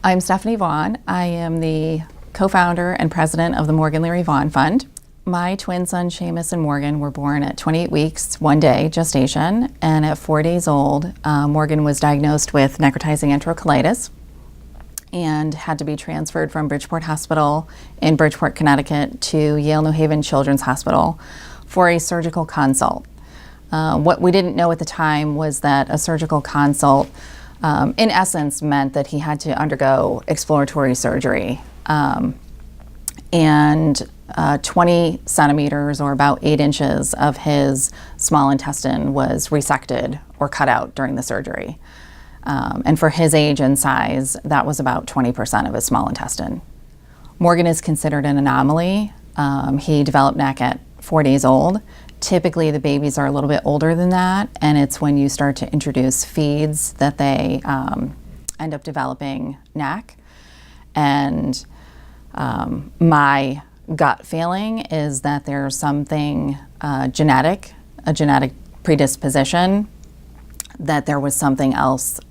I'm Stephanie Vaughn. I am the co-founder and president of the Morgan Leary Fund. My twin sons, Seamus and Morgan, were born at 28 weeks, 1 day gestation, and at 4 days old, Morgan was diagnosed with necrotizing enterocolitis and had to be transferred from Bridgeport Hospital in Bridgeport, Connecticut to Yale New Haven Children's Hospital for a surgical consult. What we didn't know at the time was that a surgical consult, in essence, meant that he had to undergo exploratory surgery. And 20 centimeters, or about 8 inches, of his small intestine was resected or cut out during the surgery. And for his age and size, that was about 20% of his small intestine. Morgan is considered an anomaly. He developed NEC at 4 days old. Typically, the babies are a little bit older than that, and it's when you start to introduce feeds that they end up developing NEC. And my gut feeling is that there's something a genetic predisposition, that there was something else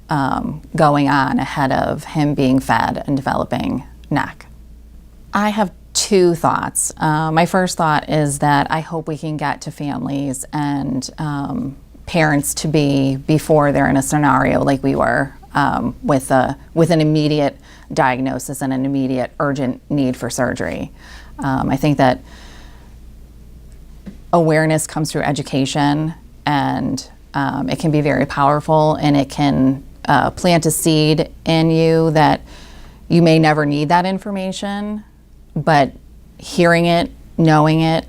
going on ahead of him being fed and developing NEC. I have two thoughts. My first thought is that I hope we can get to families and parents to be before they're in a scenario like we were, with an immediate diagnosis and an immediate urgent need for surgery. I think that awareness comes through education, and it can be very powerful, and it can plant a seed in you that you may never need that information, but hearing it, knowing it,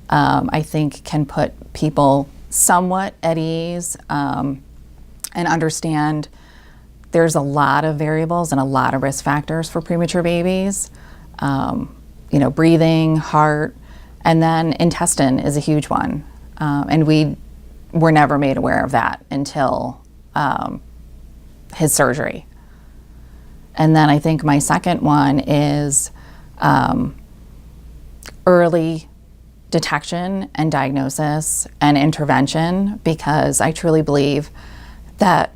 I think can put people somewhat at ease, and understand there's a lot of variables and a lot of risk factors for premature babies. Breathing, heart, and then intestine is a huge one. And we were never made aware of that until his surgery. And then I think my second one is early detection and diagnosis and intervention, because I truly believe that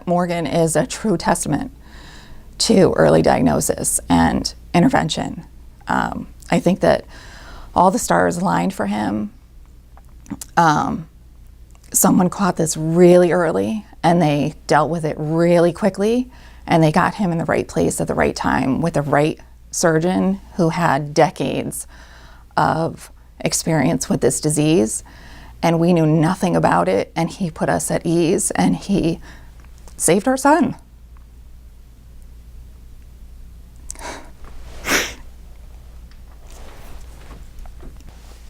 Morgan is a true testament to early diagnosis and intervention. I think that all the stars aligned for him. Someone caught this really early, and they dealt with it really quickly, and they got him in the right place at the right time with the right surgeon who had decades of experience with this disease. And we knew nothing about it, and he put us at ease, and he saved our son.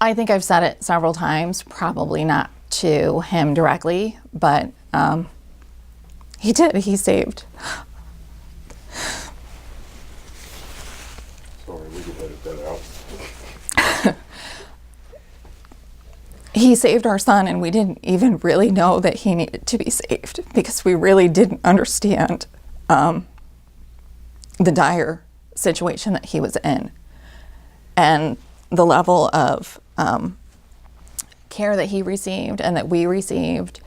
I think I've said it several times, probably not to him directly, but he did. He saved. Sorry, we can edit that out. He saved our son, and we didn't even really know that he needed to be saved, because we really didn't understand the dire situation that he was in, and the level of care that he received and that we received,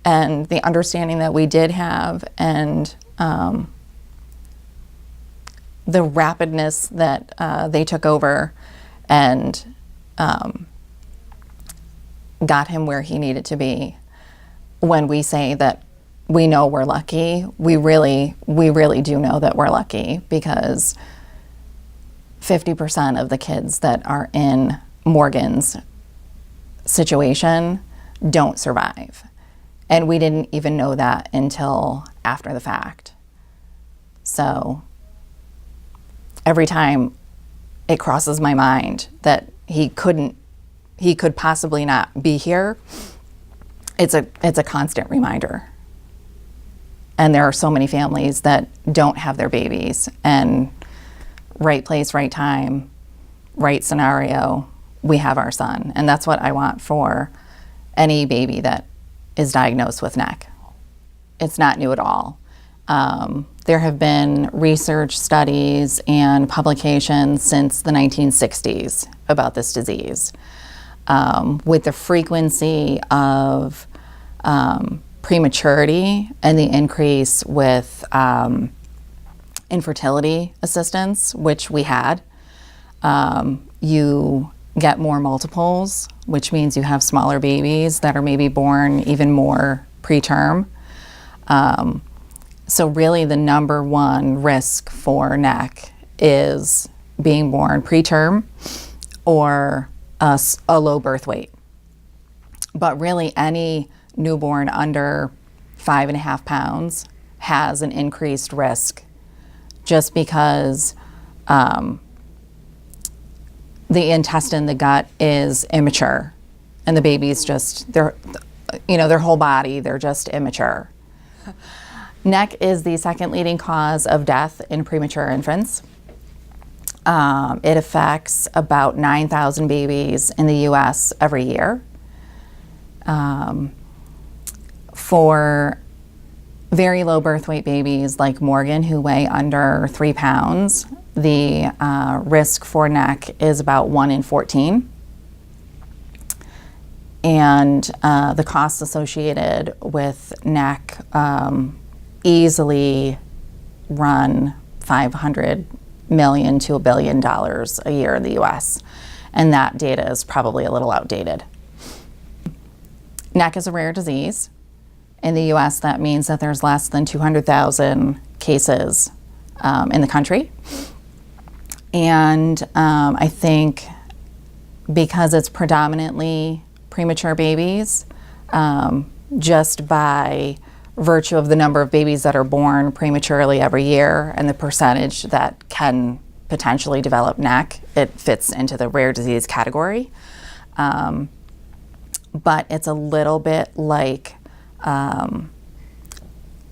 and the understanding that we did have, and the rapidness that they took over and got him where he needed to be. When we say that we know we're lucky, we really do know that we're lucky, because 50% of the kids that are in Morgan's situation don't survive. And we didn't even know that until after the fact. So every time it crosses my mind that he could possibly not be here, it's a constant reminder. And there are so many families that don't have their babies, and right place, right time, right scenario, we have our son. And that's what I want for any baby that is diagnosed with NEC. It's not new at all. There have been research studies and publications since the 1960s about this disease. with the frequency of prematurity and the increase with infertility assistance, which we had, you get more multiples, which means you have smaller babies that are maybe born even more preterm. So really the number one risk for NEC is being born preterm or a low birth weight. But really any newborn under 5.5 pounds has an increased risk just because the intestine, the gut is immature, and the baby's just, their whole body, they're just immature. NEC is the second leading cause of death in premature infants. It affects about 9,000 babies in the US every year. For very low birth weight babies like Morgan, who weigh under 3 pounds, the risk for NEC is about 1 in 14. And the costs associated with NEC easily run $500 million to $1 billion a year in the US. And that data is probably a little outdated. NEC is a rare disease. In the US, that means that there's less than 200,000 cases in the country. And I think because it's predominantly premature babies, just by virtue of the number of babies that are born prematurely every year and the percentage that can potentially develop NEC, it fits into the rare disease category. But it's a little bit like, I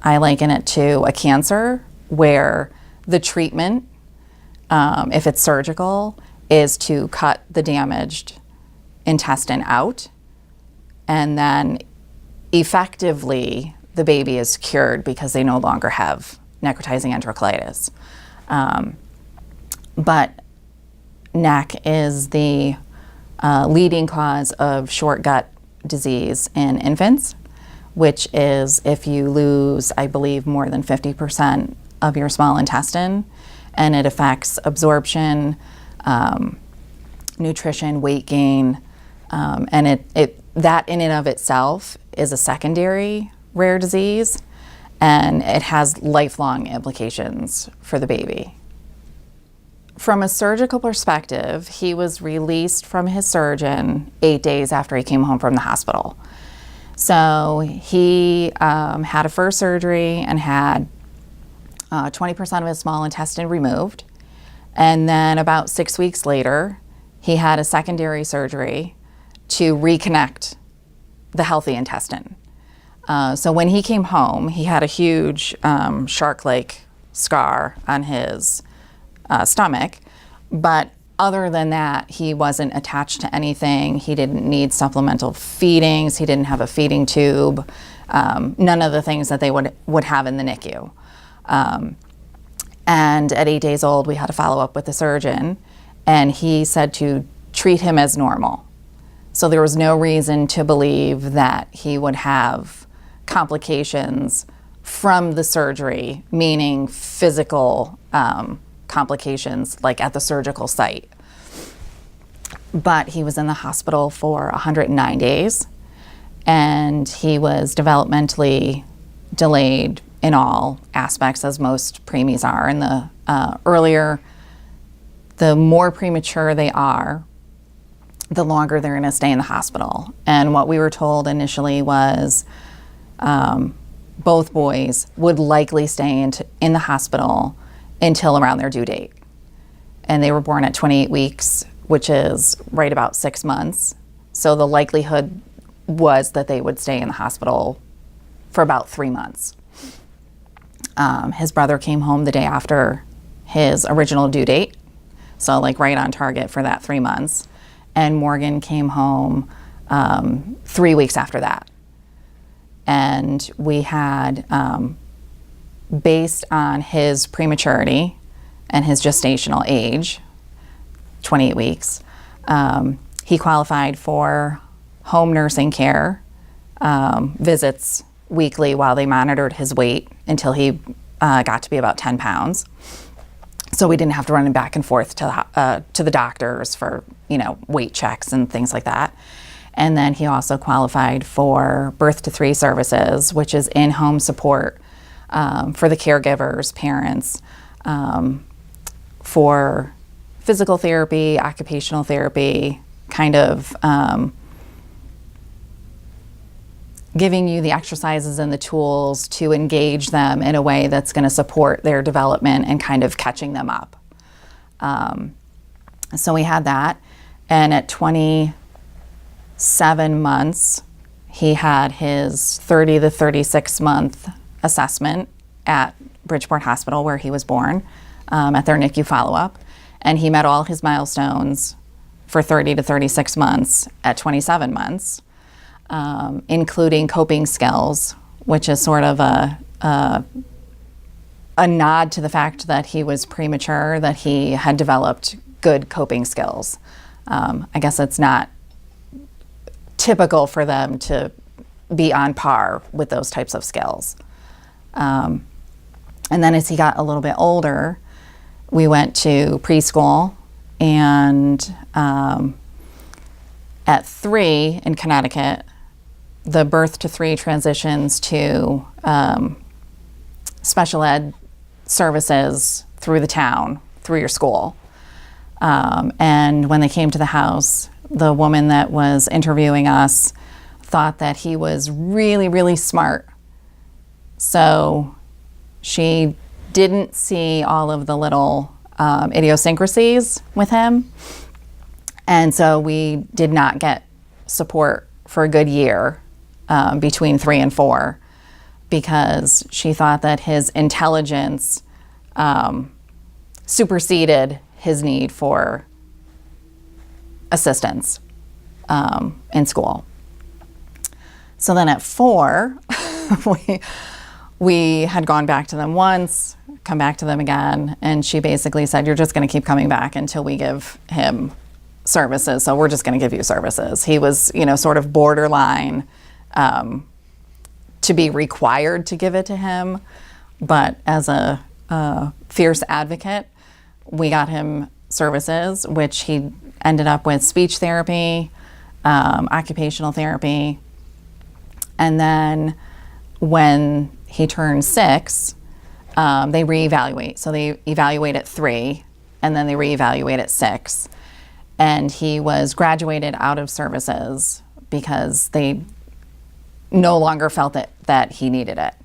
liken it to a cancer where the treatment, if it's surgical, is to cut the damaged intestine out, and then effectively the baby is cured because they no longer have necrotizing enterocolitis. But NEC is the leading cause of short gut disease in infants, which is if you lose, I believe, more than 50% of your small intestine, and it affects absorption, nutrition, weight gain, and that in and of itself is a secondary rare disease, and it has lifelong implications for the baby. From a surgical perspective, he was released from his surgeon 8 days after he came home from the hospital. So he had a first surgery and had 20% of his small intestine removed. And then about 6 weeks later, he had a secondary surgery to reconnect the healthy intestine. So when he came home, he had a huge shark-like scar on his stomach, but other than that, he wasn't attached to anything. He didn't need supplemental feedings. He didn't have a feeding tube. None of the things that they would have in the NICU. And at 8 days old, we had to follow up with the surgeon, and he said to treat him as normal. So there was no reason to believe that he would have complications from the surgery, meaning physical complications like at the surgical site. But he was in the hospital for 109 days, and he was developmentally delayed in all aspects, as most preemies are. And the more premature they are, the longer they're going to stay in the hospital. And what we were told initially was both boys would likely stay in the hospital until around their due date. And they were born at 28 weeks, which is right about 6 months. So the likelihood was that they would stay in the hospital for about 3 months. His brother came home the day after his original due date, so like right on target for that 3 months. And Morgan came home 3 weeks after that. And we had, based on his prematurity and his gestational age, 28 weeks, He qualified for home nursing care, visits weekly while they monitored his weight until he got to be about 10 pounds. So we didn't have to run him back and forth to the doctors for, weight checks and things like that. And then he also qualified for birth to 3 services, which is in-home support for the caregivers, parents, for physical therapy, occupational therapy, kind of giving you the exercises and the tools to engage them in a way that's going to support their development and kind of catching them up. So we had that. And at 27 months, he had his 30 to 36 month assessment at Bridgeport Hospital, where he was born, at their NICU follow-up. And he met all his milestones for 30 to 36 months at 27 months, including coping skills, which is sort of a nod to the fact that he was premature, that he had developed good coping skills. I guess it's not typical for them to be on par with those types of skills. And then as he got a little bit older, we went to preschool, and at 3 in Connecticut, the birth to 3 transitions to special ed services through the town, through your school. And when they came to the house, the woman that was interviewing us thought that he was really, really smart. So she didn't see all of the little idiosyncrasies with him. And so we did not get support for a good year between 3 and 4, because she thought that his intelligence superseded his need for assistance in school. So then at 4, we had gone back to them once, come back to them again, and she basically said, "You're just going to keep coming back until we give him services, so we're just going to give you services." He was, sort of borderline to be required to give it to him, but as a fierce advocate, we got him services, which he ended up with speech therapy, occupational therapy, and then when he turned 6, they reevaluate. So they evaluate at 3, and then they reevaluate at 6. And he was graduated out of services because they no longer felt that he needed it.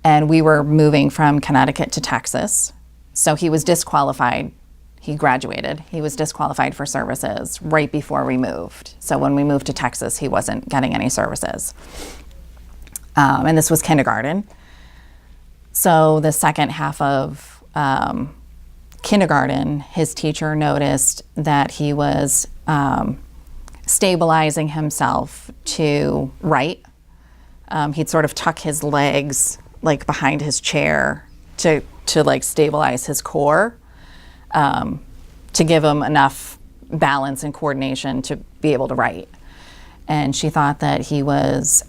And we were moving from Connecticut to Texas. So he was disqualified. He graduated. He was disqualified for services right before we moved. So when we moved to Texas, he wasn't getting any services. And this was kindergarten. So the second half of kindergarten, his teacher noticed that he was stabilizing himself to write. He'd sort of tuck his legs like behind his chair to like stabilize his core, to give him enough balance and coordination to be able to write. And she thought that he was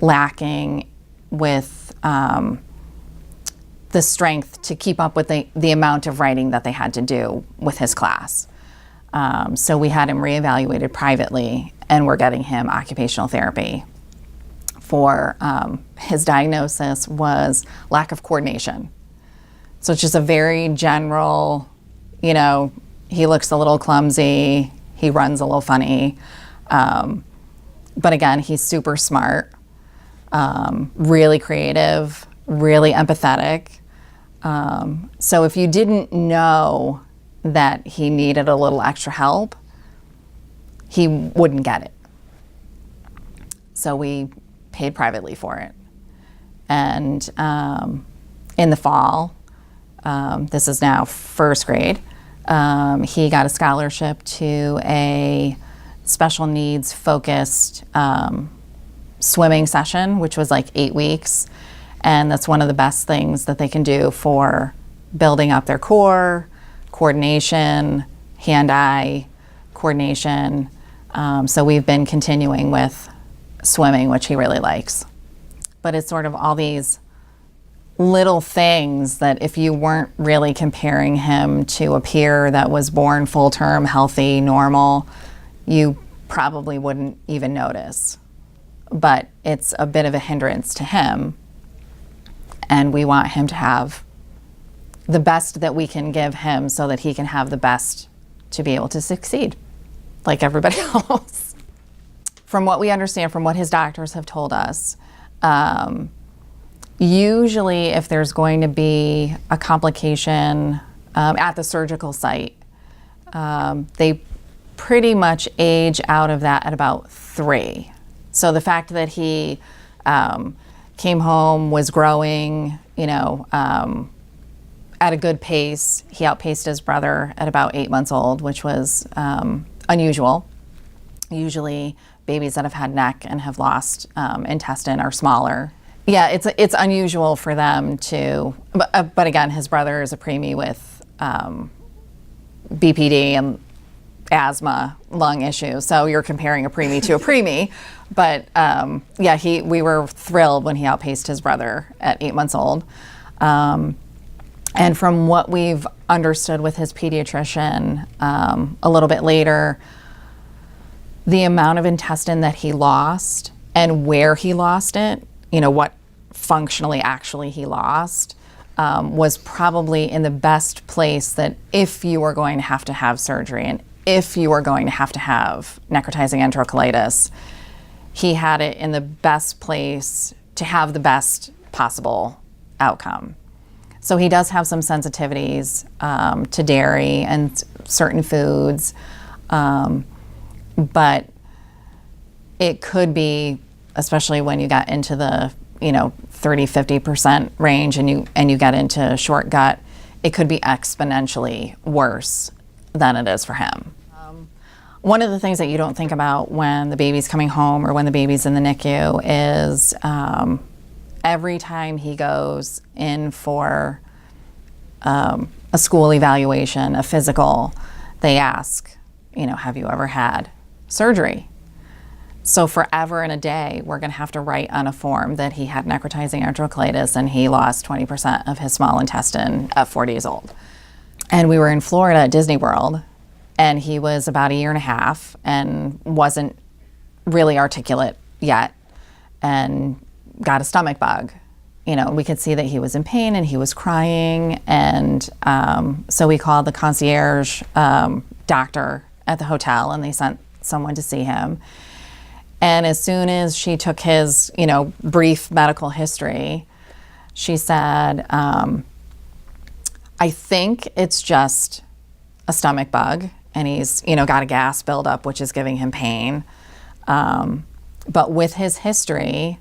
lacking with the strength to keep up with the amount of writing that they had to do with his class. So we had him reevaluated privately, and we're getting him occupational therapy for his diagnosis was lack of coordination. So it's just a very general, he looks a little clumsy, he runs a little funny. But again, he's super smart, really creative, really empathetic. So if you didn't know that he needed a little extra help, he wouldn't get it. So we paid privately for it. And in the fall, this is now first grade, he got a scholarship to a special needs focused swimming session, which was like 8 weeks. And that's one of the best things that they can do for building up their core, coordination, hand-eye coordination. So we've been continuing with swimming, which he really likes. But it's sort of all these little things that if you weren't really comparing him to a peer that was born full-term, healthy, normal, you probably wouldn't even notice. But it's a bit of a hindrance to him, and we want him to have the best that we can give him so that he can have the best to be able to succeed like everybody else. From what we understand, from what his doctors have told us, usually if there's going to be a complication at the surgical site, they pretty much age out of that at about 3. So the fact that he came home, was growing, at a good pace. He outpaced his brother at about 8 months old, which was unusual. Usually babies that have had neck and have lost intestine are smaller. Yeah, it's unusual for them to, but again, his brother is a preemie with BPD and asthma, lung issues. So you're comparing a preemie to a preemie. But we were thrilled when he outpaced his brother at 8 months old. And from what we've understood with his pediatrician a little bit later, the amount of intestine that he lost and where he lost it, what functionally actually he lost, was probably in the best place that if you were going to have surgery and if you were going to have necrotizing enterocolitis, he had it in the best place to have the best possible outcome. So he does have some sensitivities to dairy and certain foods, but it could be, especially when you got into the 30-50% range and you get into short gut, it could be exponentially worse than it is for him. One of the things that you don't think about when the baby's coming home or when the baby's in the NICU is every time he goes in for a school evaluation, a physical, they ask, have you ever had surgery? So forever and a day, we're going to have to write on a form that he had necrotizing enterocolitis and he lost 20% of his small intestine at 4 days old. And we were in Florida at Disney World, and he was about 1.5 years and wasn't really articulate yet and got a stomach bug. We could see that he was in pain and he was crying, and so we called the concierge doctor at the hotel, and they sent someone to see him. And as soon as she took his, brief medical history, she said, I think it's just a stomach bug, and he's, got a gas buildup, which is giving him pain. But with his history,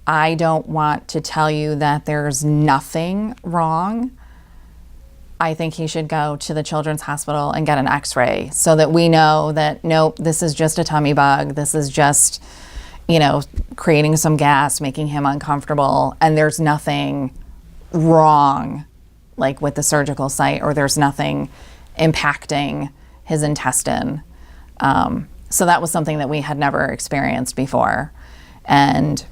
I don't want to tell you that there's nothing wrong. I think he should go to the Children's Hospital and get an x-ray so that we know that, nope, this is just a tummy bug. This is just, creating some gas, making him uncomfortable, and there's nothing wrong, like with the surgical site, or there's nothing impacting his intestine. So that was something that we had never experienced before. And,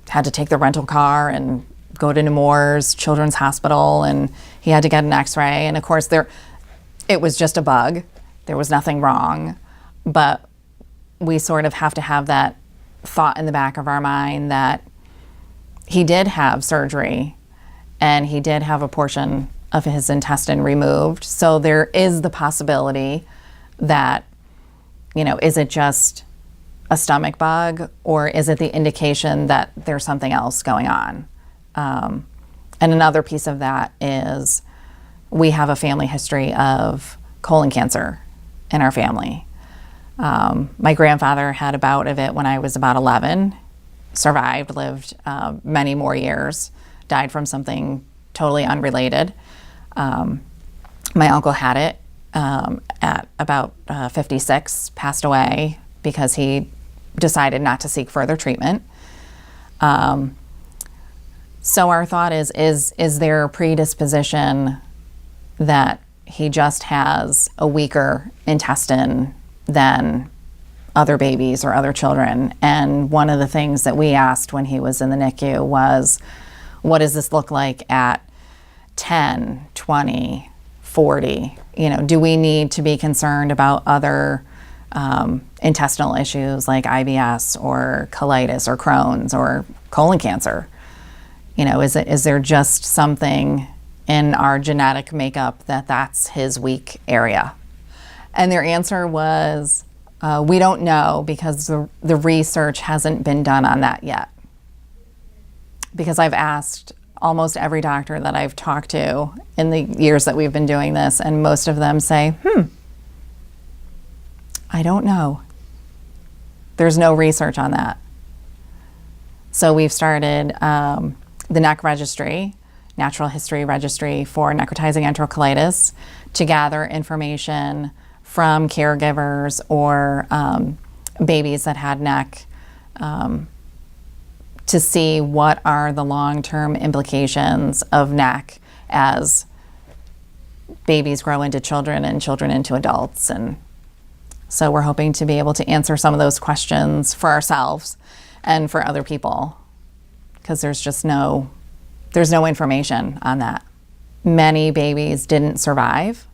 had to take the rental car and go to Nemours Children's Hospital, and he had to get an x-ray. And of course it was just a bug. There was nothing wrong, but we sort of have to have that thought in the back of our mind that he did have surgery and he did have a portion of his intestine removed. So there is the possibility that, is it just a stomach bug, or is it the indication that there's something else going on? And another piece of that is we have a family history of colon cancer in our family. My grandfather had a bout of it when I was about 11, survived, lived many more years, died from something totally unrelated. My uncle had it at about 56, passed away because he decided not to seek further treatment. So our thought is there a predisposition that he just has a weaker intestine than other babies or other children. And one of the things that we asked when he was in the NICU was, what does this look like at 10, 20, 40? Do we need to be concerned about other intestinal issues like IBS or colitis or Crohn's or colon cancer? Is there just something in our genetic makeup that's his weak area? And their answer was, we don't know, because the research hasn't been done on that yet. Because I've asked almost every doctor that I've talked to in the years that we've been doing this, and most of them say, I don't know. There's no research on that. So we've started the NEC registry, Natural History Registry for Necrotizing Enterocolitis, to gather information from caregivers or babies that had NEC, to see what are the long-term implications of NEC as babies grow into children and children into adults. And so we're hoping to be able to answer some of those questions for ourselves and for other people, because there's no information on that. Many babies didn't survive,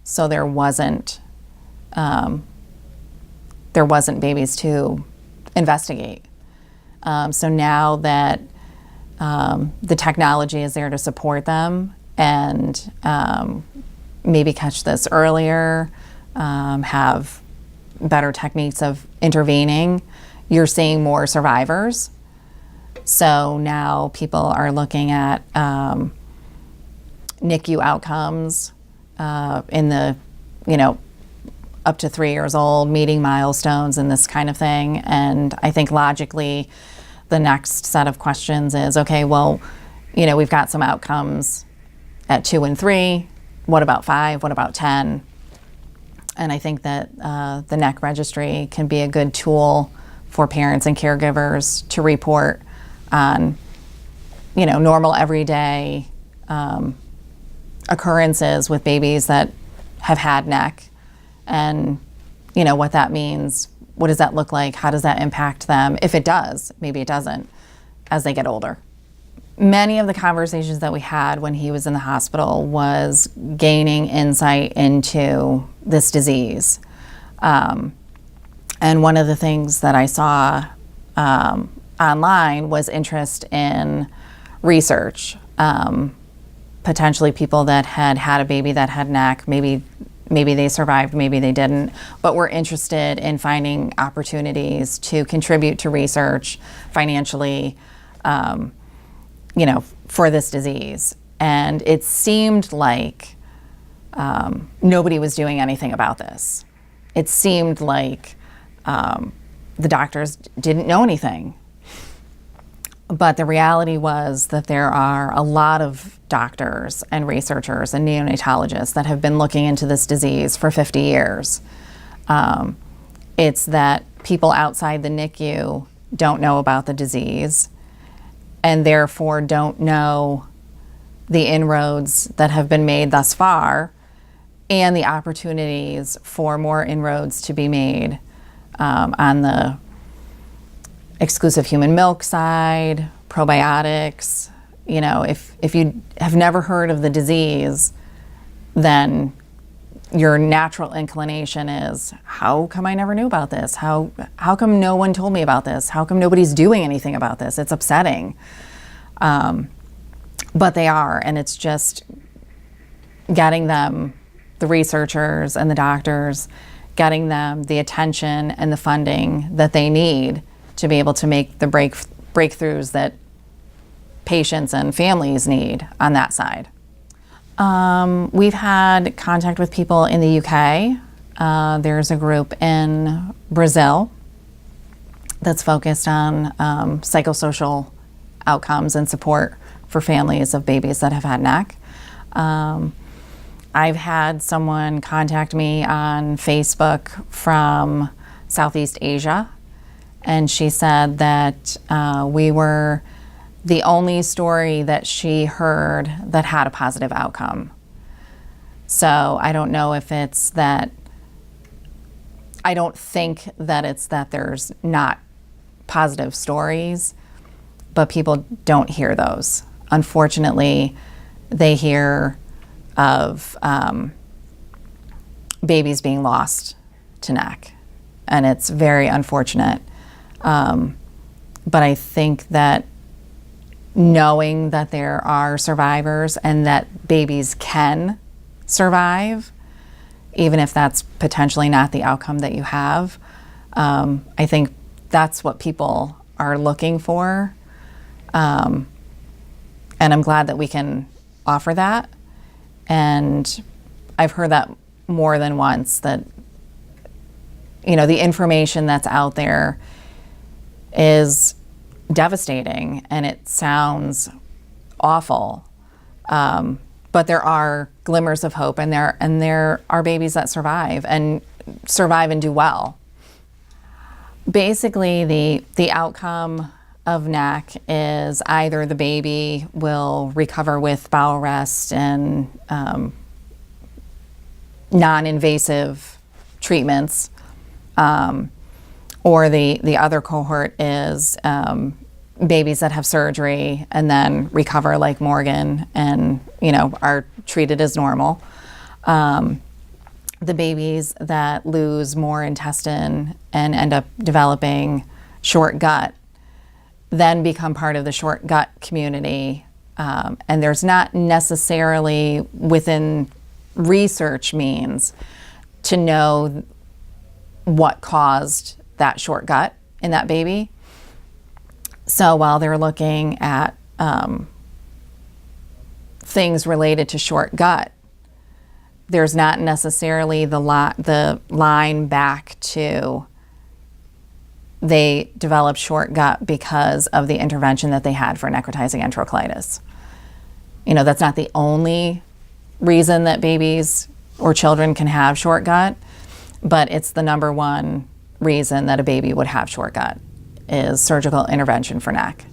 so there wasn't babies to investigate. So now that the technology is there to support them and maybe catch this earlier, have better techniques of intervening, you're seeing more survivors. So now people are looking at NICU outcomes in the, up to 3 years old, meeting milestones and this kind of thing. And I think logically, the next set of questions is, okay, well, we've got some outcomes at 2 and 3. What about 5? What about 10? And I think that the NEC registry can be a good tool for parents and caregivers to report on, normal everyday occurrences with babies that have had NEC, and what that means. What does that look like? How does that impact them? If it does, maybe it doesn't, as they get older. Many of the conversations that we had when he was in the hospital was gaining insight into this disease. And one of the things that I saw online was interest in research. Potentially people that had a baby that had NEC, maybe they survived, maybe they didn't, but we're interested in finding opportunities to contribute to research financially, for this disease. And it seemed like nobody was doing anything about this. It seemed like the doctors didn't know anything. But the reality was that there are a lot of doctors and researchers and neonatologists that have been looking into this disease for 50 years. It's that people outside the NICU don't know about the disease and therefore don't know the inroads that have been made thus far and the opportunities for more inroads to be made on the exclusive human milk side, probiotics. If you have never heard of the disease, then your natural inclination is, how come I never knew about this? How come no one told me about this? How come nobody's doing anything about this? It's upsetting. But they are, and it's just getting them, the researchers and the doctors, getting them the attention and the funding that they need to be able to make the breakthroughs that patients and families need on that side. We've had contact with people in the UK. There's a group in Brazil that's focused on psychosocial outcomes and support for families of babies that have had NEC. I've had someone contact me on Facebook from Southeast Asia, and she said that we were the only story that she heard that had a positive outcome. So I don't know if it's that, I don't think that it's that there's not positive stories, but people don't hear those. Unfortunately, they hear of babies being lost to NAC, and it's very unfortunate. But I think that knowing that there are survivors and that babies can survive, even if that's potentially not the outcome that you have, I think that's what people are looking for. And I'm glad that we can offer that. And I've heard that more than once, that, you know, the information that's out there is devastating and it sounds awful. But there are glimmers of hope, and there are babies that survive and do well. Basically, the outcome of NAC is either the baby will recover with bowel rest and non-invasive treatments, or the other cohort is babies that have surgery and then recover like Morgan and, you know, are treated as normal. The babies that lose more intestine and end up developing short gut then become part of the short gut community. And there's not necessarily within research means to know what caused that short gut in that baby. So while they're looking at things related to short gut, there's not necessarily the line back to they developed short gut because of the intervention that they had for necrotizing enterocolitis. You know, that's not the only reason that babies or children can have short gut, but it's the number one reason that a baby would have short gut is surgical intervention for NAC.